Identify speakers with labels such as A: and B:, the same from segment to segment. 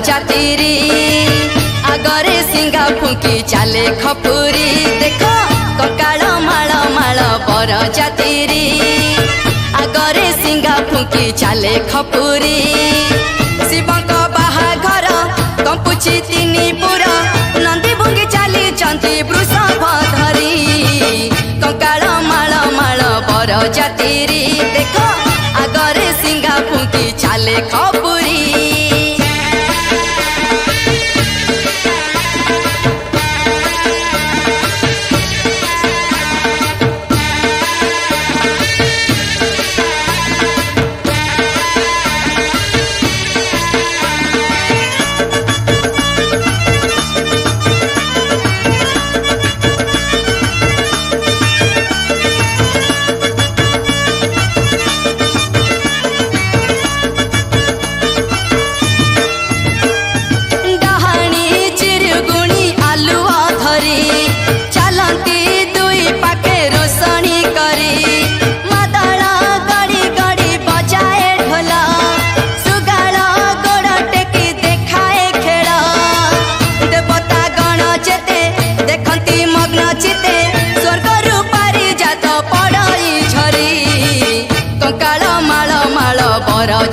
A: जातिरी आगरे सिंगा फुंकी चाले खपुरी देख कंकाल माल माल बर जातिरी आगरे सिंगा फुंकी चाले खपुरी शिवंक बाहाघर कंपुची तिनी पुर नंदी भुंगी चाली चंती वृषभ धरी कंकाल माल माल बर जातिरी देख आगरे सिंगा फुंकी चाले खपुरी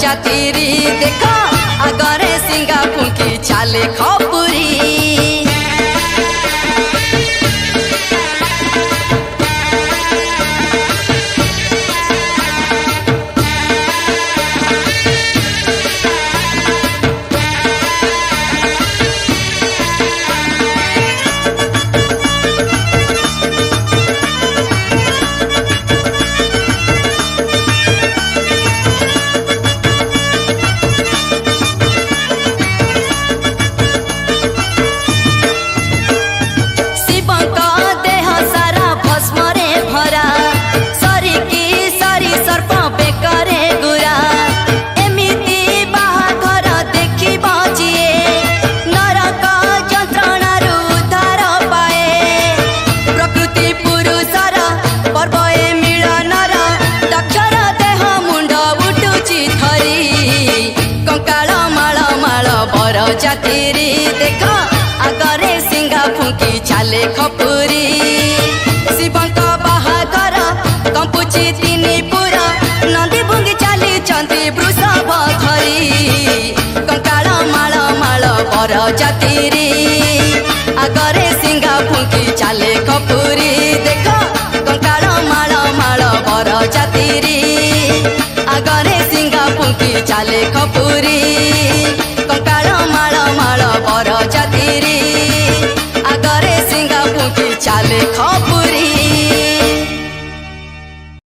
A: जातिरी देख आगरे सिंगा फुंकी चाले खपुरी जातिरी देख आगरे सिंगा फुंकी चाले खपुरी शिवंक बाहाघर कंपुची तिनी पुर नंदी भुंगी चाली चंती वृषभ धरी कंकाल माल माल बर जातिरी आगरे सिंगा फुंकी चाले खपुरी देख कंकाल माल माल बर जातिरी आगरे सिंगा फुंकी चाले खपुरी बर जातिरी आगरे सिंगा फुंकी चाले खपुरी।